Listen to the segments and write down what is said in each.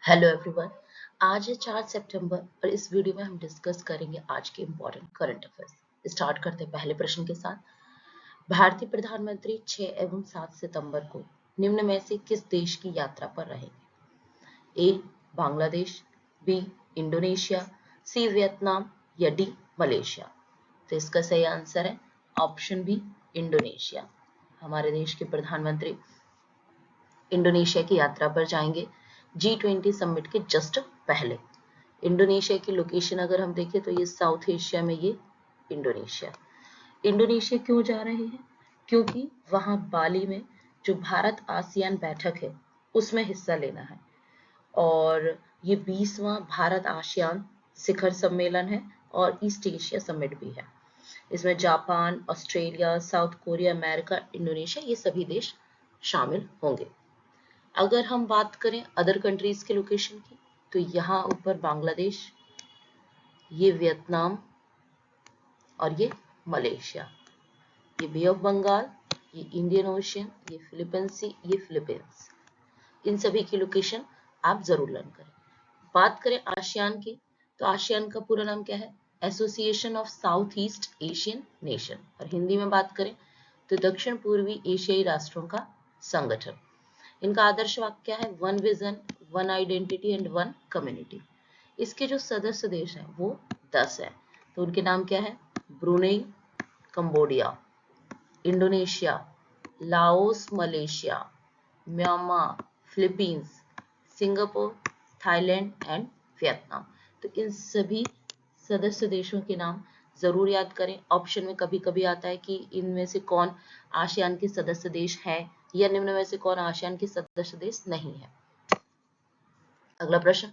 Hello everyone. आज है 4 सितंबर और इस वीडियो में हम डिस्कस करेंगे आज के इम्पोर्टेंट करंट अफेयर्स। स्टार्ट करते हैं पहले प्रश्न के साथ। भारतीय प्रधानमंत्री 6 एवं 7 सितंबर को निम्न में से किस देश की यात्रा पर रहेंगे? A Bangladesh, B Indonesia, C Vietnam या डी मलेशिया। तो इसका सही आंसर है ऑप्शन बी इंडोनेशिया। हमारे देश के प्रधानमंत्री इंडोनेशिया की यात्रा पर जाएंगे G20 समिट के जस्ट पहले। इंडोनेशिया की लोकेशन अगर हम देखें तो ये साउथ एशिया में ये इंडोनेशिया इंडोनेशिया क्यों जा रहे हैं? क्योंकि वहां बाली में जो भारत आसियान बैठक है उसमें हिस्सा लेना है और ये 20वां भारत आसियान शिखर सम्मेलन है और ईस्ट एशिया समिट भी है। इसमें Japan, Australia, south Korea, America, Indonesia ये सभी देश शामिल होंगे। अगर हम बात करें अदर कंट्रीज के लोकेशन की तो यहाँ ऊपर बांग्लादेश, ये वियतनाम और ये मलेशिया, ये बे ऑफ बंगाल, ये इंडियन ओशियन, ये फिलीपींस सी, ये फिलीपींस। इन सभी की लोकेशन आप जरूर लर्न करें। बात करें आसियान की तो आसियान का पूरा नाम क्या है? Association of south east Asian nation, और हिंदी में बात करें तो दक्षिण पूर्वी एशियाई राष्ट्रों का संगठन। इनका आदर्श वाक्य क्या है? One vision, one identity and one community. इसके जो सदस्य देश हैं वो 10 है। तो उनके नाम क्या है? Brunei, Cambodia, Indonesia, Laos, Malaysia, Myanmar, Philippines, Singapore, Thailand and Vietnam. तो इन सभी सदस्य देशों के नाम जरूर याद करें। ऑप्शन में कभी कभी आता है कि इनमें से कौन आसियान के सदस्य देश है या निम्न में से कौन आसियान के सदस्य देश नहीं है। अगला प्रश्न,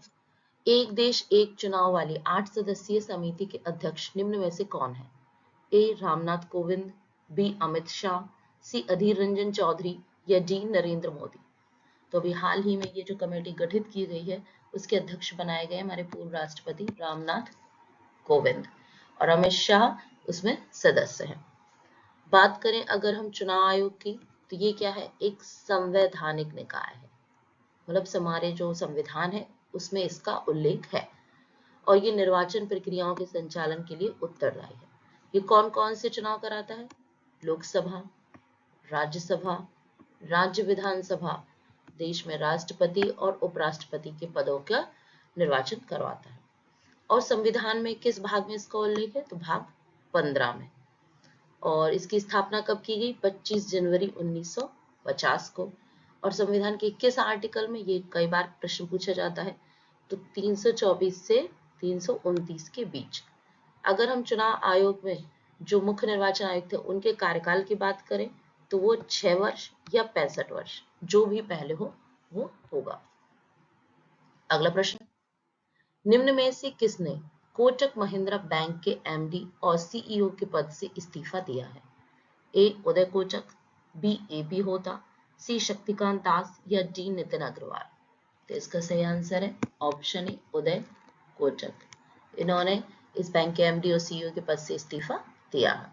एक देश एक चुनाव वाली 8 सदस्यीय समिति के अध्यक्ष निम्न में से कौन है? ए रामनाथ कोविंद, बी अमित शाह, सी अधीर रंजन चौधरी या डी नरेंद्र मोदी। तो अभी हाल ही में ये जो कमेटी गठित की गई है उसके अध्यक्ष बनाए गए हमारे पूर्व राष्ट्रपति रामनाथ कोविंद और अमित शाह उसमें सदस्य हैं। बात करें अगर हम चुनाव आयोग की तो ये क्या है? एक संवैधानिक निकाय है, मतलब हमारे जो संविधान है उसमें इसका उल्लेख है और ये निर्वाचन प्रक्रियाओं के संचालन के लिए उत्तरदायी है। ये कौन कौन से चुनाव कराता है? लोकसभा, राज्यसभा, राज्य विधानसभा, देश में राष्ट्रपति और उपराष्ट्रपति के पदों का निर्वाचन करवाता है। और संविधान में किस भाग में इसका उल्लेख है? तो भाग 15 में। और इसकी स्थापना कब की गई? 25 जनवरी 1950 को। और संविधान के किस आर्टिकल में? ये कई बार प्रश्न पूछा जाता है, तो 324 से 329 के बीच। अगर हम चुनाव आयोग में जो मुख्य निर्वाचन आयुक्त थे उनके कार्यकाल की बात करें तो वो 6 वर्ष या 65 वर्ष, जो भी पहले हो वो होगा। अगला प्रश्न, निम्न में से किसने कोटक महिंद्रा बैंक के एमडी और सीईओ के पद से इस्तीफा दिया है? ए उदय कोटक, बी एपी होता, सी शक्तिकांत दास या डी नितिन अग्रवाल। तो इसका सही आंसर है ऑप्शन ए उदय कोटक। इन्होंने इस बैंक के एमडी और सीईओ के पद से इस्तीफा दिया है।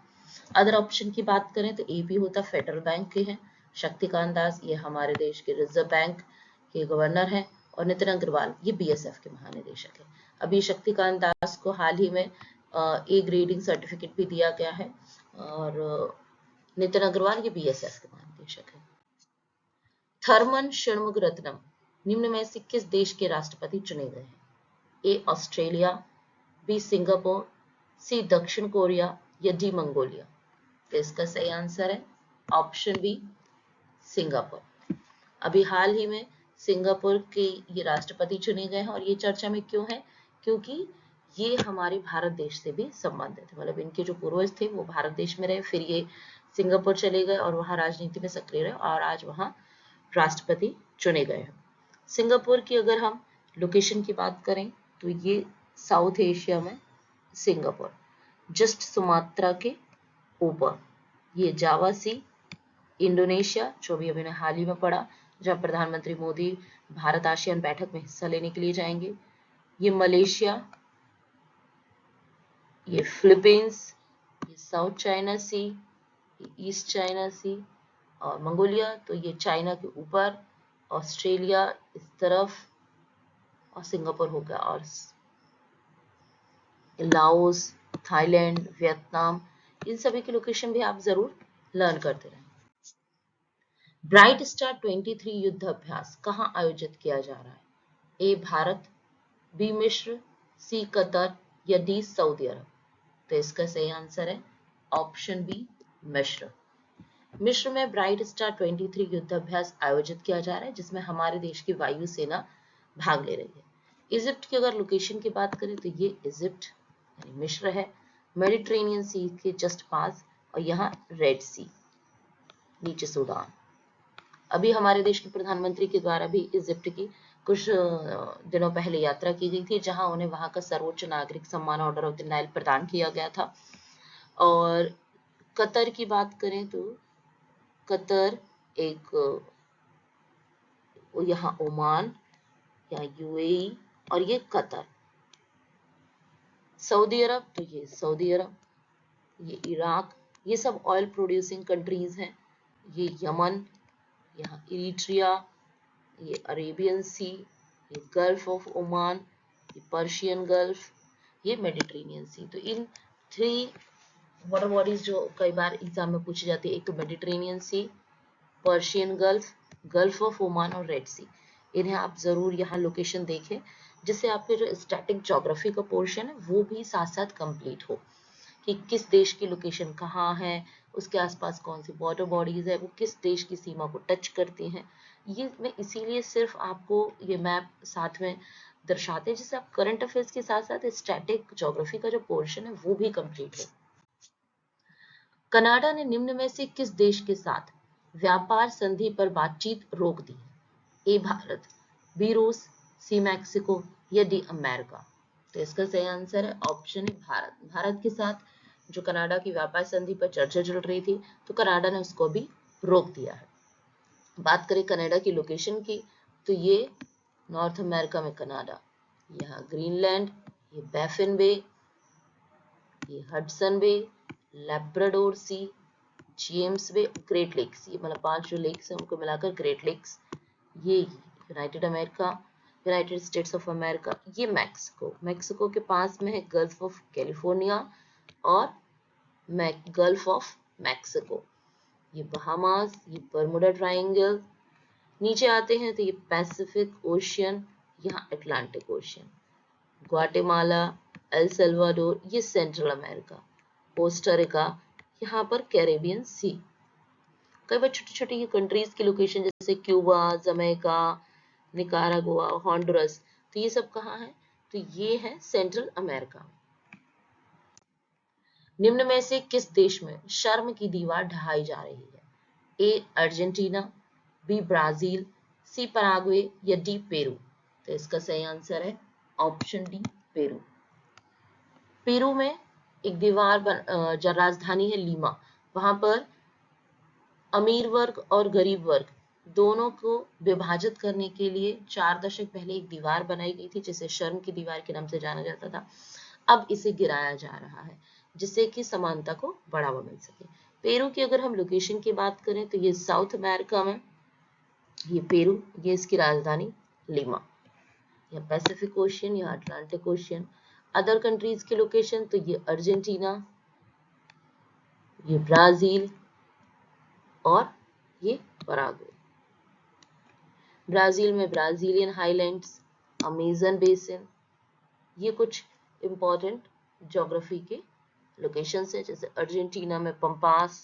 अदर ऑप्शन की बात करें तो एपी होता फेडरल बैंक के हैं, शक्तिकांत दास ये हमारे देश के रिजर्व बैंक के गवर्नर हैं और नितिन अग्रवाल ये बीएसएफ के महानिदेशक हैं। अभी शक्तिकांत दास को हाल ही में ए ग्रेडिंग सर्टिफिकेट भी दिया गया है और नितिन अग्रवाल ये बीएसएफ के महानिदेशक हैं। थर्मन षणमुगरत्नम निम्न में से किस देश के राष्ट्रपति चुने गए हैं? ए ऑस्ट्रेलिया, बी सिंगापुर, सी दक्षिण कोरिया या डी मंगोलिया। तो इसका सही आंसर है ऑप्शन बी सिंगापुर। अभी हाल ही में सिंगापुर के ये राष्ट्रपति चुने गए हैं और ये चर्चा में क्यों है? क्योंकि ये हमारे भारत देश से भी संबंधित है, मतलब इनके जो पूर्वज थे वो भारत देश में रहे, फिर ये सिंगापुर चले गए और वहाँ राजनीति में सक्रिय रहे और आज वहाँ राष्ट्रपति चुने गए हैं। सिंगापुर की अगर हम लोकेशन की बात करें तो ये साउथ एशिया में सिंगापुर, जस्ट सुमात्रा के ऊपर। ये जावा सी, इंडोनेशिया जो भी अभी हाल ही में पड़ा जहां प्रधानमंत्री मोदी भारत आसियान बैठक में हिस्सा लेने के लिए जाएंगे, ये मलेशिया, ये फिलीपींस, ये साउथ चाइना सी, ये ईस्ट चाइना सी और मंगोलिया तो ये चाइना के ऊपर, ऑस्ट्रेलिया इस तरफ और सिंगापुर हो गया, और लाओस, थाईलैंड, वियतनाम, इन सभी की लोकेशन भी आप जरूर लर्न करते रहें। ब्राइट स्टार 23 युद्ध अभ्यास कहाँ आयोजित किया जा रहा है? ए भारत, बी मिस्र, सी कतर या डी सऊदी अरब। तो इसका सही आंसर है ऑप्शन बी मिस्र। मिस्र में ब्राइट स्टार 23 युद्ध अभ्यास आयोजित किया जा रहा है, जिसमें हमारे देश की वायु सेना भाग ले रही है। इजिप्ट की अगर लोकेशन की बात करें तो ये इजिप्ट यानी मिस्र है, मेडिटेरेनियन सी के जस्ट पास, और यहाँ रेड सी, नीचे सूडान। अभी हमारे देश के प्रधानमंत्री के द्वारा भी इजिप्ट की कुछ दिनों पहले यात्रा की गई थी, जहां उन्हें वहां का सर्वोच्च नागरिक सम्मान ऑर्डर ऑफ द नाइल प्रदान किया गया था। और कतर की बात करें तो कतर एक यहाँ ओमान या यूएई, और ये कतर। सऊदी अरब, तो ये सऊदी अरब, ये इराक, ये सब ऑयल प्रोड्यूसिंग कंट्रीज हैं। ये यमन, यहाँ इरिट्रिया, ये अरेबियन सी, ये गल्फ ऑफ ओमान, ये पर्शियन गल्फ, ये मेडिटेरेनियन सी। तो इन 3 वाटर बॉडीज जो कई बार एग्जाम में पूछी जाती है, एक तो Mediterranean Sea, Persian Gulf, Gulf of Oman और रेड सी। इन्हें आप जरूर यहाँ लोकेशन देखें, जिससे आपके जो स्टैटिक ज्योग्राफी का पोर्शन है वो भी साथ साथ कंप्लीट हो, कि किस देश की लोकेशन कहाँ है, उसके आसपास कौन सी बॉर्डर बॉडीज है, वो किस देश की सीमा को टच करती हैं। ये मैं इसीलिए सिर्फ आपको ये मैप साथ में दर्शाते हैं, जिससे आप करंट अफेयर्स के साथ साथ स्टैटिक ज्योग्राफी का जो पोर्शन है वो भी कंप्लीट हो। कनाडा ने निम्न में से किस देश के साथ व्यापार संधि पर बातचीत रोक दी है? ए भारत, बी रूस, सी मैक्सिको या डी अमेरिका। तो इसका सही आंसर है ऑप्शन है भारत। भारत के साथ जो कनाडा की व्यापार संधि पर चर्चा चल रही थी, तो कनाडा ने उसको भी रोक दिया है। बात करें कनाडा की लोकेशन की, तो ये नॉर्थ अमेरिका में कनाडा, यहाँ ग्रीनलैंड, ये बैफिन बे, ये हडसन बे, लैब्राडोर सी, जेम्स बे, ग्रेट लेक्स, ये मतलब 5 जो लेक्स हैं उनको मिलाकर ग्रेट लेक्स। ये United America, United states of America, ये मैक्सिको, मैक्सिको के पास में है गल्फ ऑफ कैलिफोर्निया और गल्फ ऑफ मैक्सिको, ये बहामास, ये बर्मुडा ट्रायंगल। नीचे आते हैं तो ये पैसिफिक ओशियन, यहाँ Atlantic ocean, Guatemala, El Salvador, ये सेंट्रल अमेरिका, कोस्टारिका, यहाँ पर कैरेबियन सी। कई बार छोटी छोटी कंट्रीज की लोकेशन जैसे क्यूबा, जमैका, निकारागुआ, हॉन्डुरस, तो ये सब कहाँ है? तो ये है सेंट्रल अमेरिका। निम्न में से किस देश में शर्म की दीवार ढहाई जा रही है? ए अर्जेंटीना, बी ब्राजील, सी पराग्वे या डी पेरू। तो इसका सही आंसर है ऑप्शन डी पेरू। पेरू में एक दीवार जो राजधानी है लीमा, वहां पर अमीर वर्ग और गरीब वर्ग दोनों को विभाजित करने के लिए 4 दशक पहले एक दीवार बनाई गई थी, जिसे शर्म की दीवार के नाम से जाना जाता था। अब इसे गिराया जा रहा है, जिससे कि समानता को बढ़ावा मिल सके। पेरू की अगर हम लोकेशन की बात करें तो ये साउथ अमेरिका में, ये पेरू, ये इसकी राजधानी लीमा, या पैसिफिक ओशियन या अटलांटिक ओशियन। अदर कंट्रीज की लोकेशन तो ये अर्जेंटीना, ये ब्राजील और ये पराग्वे। ब्राजील में ब्राजीलियन हाईलैंड्स, अमेजन बेसिन, ये कुछ इंपॉर्टेंट ज्योग्राफी के लोकेशंस है। जैसे अर्जेंटीना में पंपास,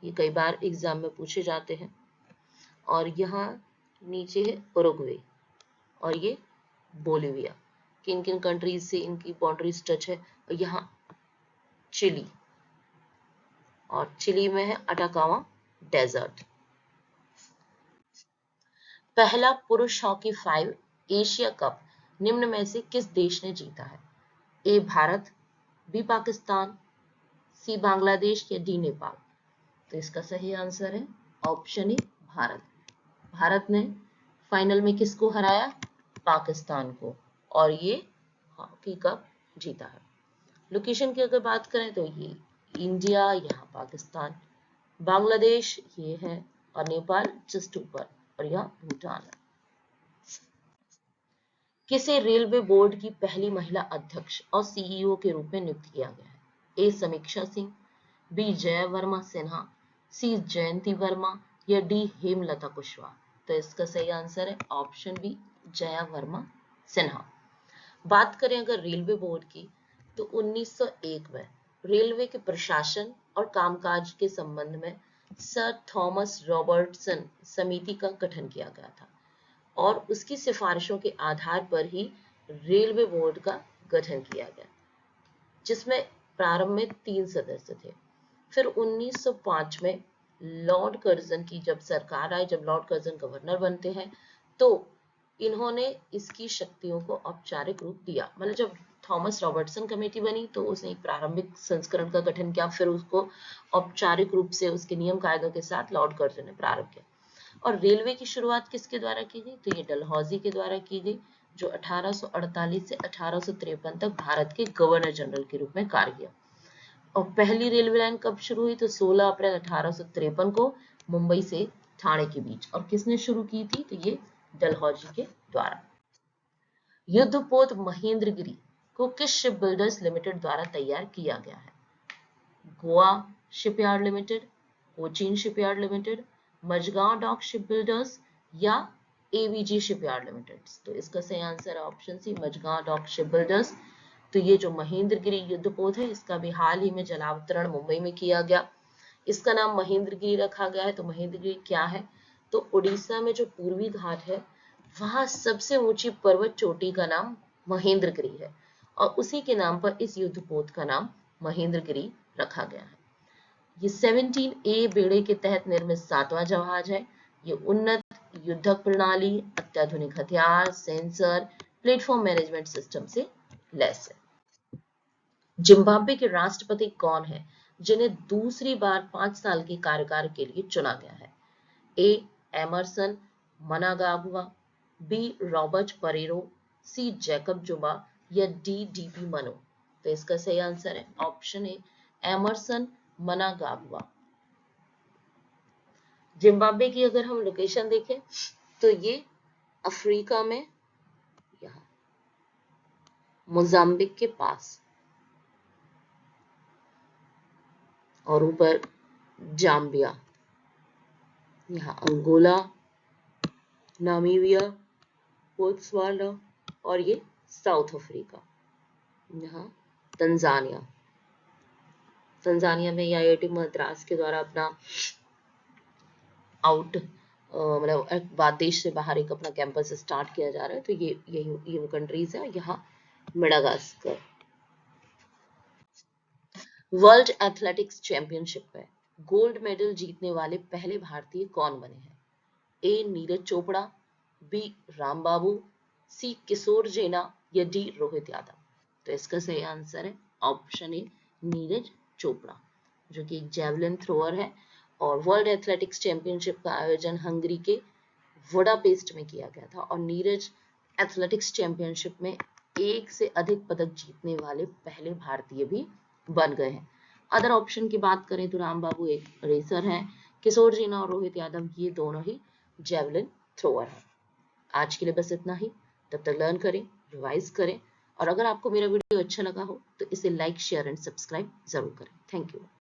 ये कई बार एग्जाम में पूछे जाते हैं। और यहाँ नीचे है उरुग्वे और ये बोलिविया। किन किन कंट्रीज से इनकी बाउंड्रीज टच है? और यहाँ चिली, और चिली में है अटाकामा डेजर्ट। पहला पुरुष हॉकी 5 एशिया कप निम्न में से किस देश ने जीता है? ए भारत, बी पाकिस्तान, सी बांग्लादेश या डी नेपाल। तो इसका सही आंसर है ऑप्शन ए भारत। भारत ने फाइनल में किसको हराया? पाकिस्तान को, और ये हॉकी कप जीता है। लोकेशन की अगर बात करें तो ये इंडिया, यहाँ पाकिस्तान, बांग्लादेश ये है, और नेपाल जस्ट ऊपर, और यहाँ भूटान है। किसे रेलवे बोर्ड की पहली महिला अध्यक्ष और सीईओ के रूप में नियुक्त किया गया है? ए समीक्षा सिंह, बी जया वर्मा सिन्हा, सी जयंती वर्मा या डी हेमलता कुशवाहा? तो इसका सही आंसर है ऑप्शन बी जया वर्मा सिन्हा। बात करें अगर रेलवे बोर्ड की, तो 1901 में रेलवे के प्रशासन और कामकाज के संबंध में सर थॉमस रॉबर्टसन समिति का गठन किया गया था और उसकी सिफारिशों के आधार पर ही रेलवे बोर्ड का गठन किया गया, जिसमें प्रारंभ में 3 सदस्य थे। फिर 1905 में लॉर्ड कर्जन की जब सरकार आई, जब लॉर्ड कर्जन गवर्नर बनते हैं, तो इन्होंने इसकी शक्तियों को औपचारिक रूप दिया। मतलब जब थॉमस रॉबर्टसन कमेटी बनी तो उसने एक प्रारंभिक संस्करण का गठन किया, फिर उसको औपचारिक रूप से उसके नियम कायदों के साथ लॉर्ड कर्जन ने प्रारंभ किया। और रेलवे की शुरुआत किसके द्वारा की गई? तो ये डलहौजी के द्वारा की गई, जो 1848 से 1853 तक भारत के गवर्नर जनरल के रूप में कार्य किया। और पहली रेलवे लाइन कब शुरू हुई? तो 16 अप्रैल 1853 को मुंबई से ठाणे के बीच। और किसने शुरू की थी? तो ये डलहौजी के द्वारा। युद्धपोत महेंद्रगिरी को किस शिप बिल्डर्स लिमिटेड द्वारा तैयार किया गया है? Goa shipyard limited, Cochin shipyard limited, Mazagon dock ship builders या एवीजी शिपयार्ड लिमिटेड? तो इसका सही आंसर है option C Mazagon dock ship builders. तो ये जो महेंद्रगिरी युद्धपोत है, इसका भी हाल ही में जलावतरण मुंबई में किया गया। इसका नाम महेंद्रगिरी रखा गया है। तो महेंद्रगिरी क्या है? तो उड़ीसा में जो पूर्वी घाट है, वहां सबसे ऊंची पर्वत चोटी का नाम महेंद्रगिरी है और उसी के नाम पर इस युद्धपोत का नाम महेंद्रगिरी रखा गया है। ये 17A बेड़े के तहत निर्मित 7वां जहाज है। ये उन्नत युद्धक प्रणाली, अत्याधुनिक हथियार, सेंसर, प्लेटफॉर्म मैनेजमेंट सिस्टम से लैस है। जिम्बाब्वे के राष्ट्रपति कौन है जिन्हें दूसरी बार 5 साल के कार्यकाल के लिए चुना गया है? ए एमरसन मनागागवा, बी रॉबर्ट परेरो, सी जैकब जुमा या डी डीपी मनो? तो इसका सही आंसर है ऑप्शन ए एमरसन मनागागवा। जिम्बाब्वे की अगर हम लोकेशन देखें तो ये अफ्रीका में यहाँ मोजाम्बिक के पास और ऊपर जाम्बिया, यहाँ अंगोला, नामीबिया, बोत्सवाना और ये साउथ अफ्रीका, यहाँ तंजानिया। तंजानिया में आईआईटी मद्रास के द्वारा अपना मतलब बाद देश से बाहर एक अपना कैंपस स्टार्ट किया जा रहा है। तो ये कंट्रीज है। यहाँ मेडागास्कर। वर्ल्ड एथलेटिक्स चैंपियनशिप में गोल्ड मेडल जीतने वाले पहले भारतीय कौन बने हैं? ए नीरज चोपड़ा, बी रामबाबू, सी किशोर जेना या डी रोहित यादव? तो इसका सही आंसर है ऑप्शन ए नीरज चोपड़ा, जो कि एक जेवलिन थ्रोअर है। और वर्ल्ड एथलेटिक्स चैंपियनशिप का आयोजन हंगरी के बुडापेस्ट में किया गया था और नीरज एथलेटिक्स चैंपियनशिप में एक से अधिक पदक जीतने वाले पहले भारतीय भी बन गए हैं। अदर ऑप्शन की बात करें तो रामबाबू एक रेसर हैं, किशोर जीना और रोहित यादव ये दोनों ही जेवलिन थ्रोअर हैं। आज के लिए बस इतना ही। तब तक लर्न करें, रिवाइज करें और अगर आपको मेरा वीडियो अच्छा लगा हो तो इसे लाइक, शेयर एंड सब्सक्राइब जरूर करें। Thank you.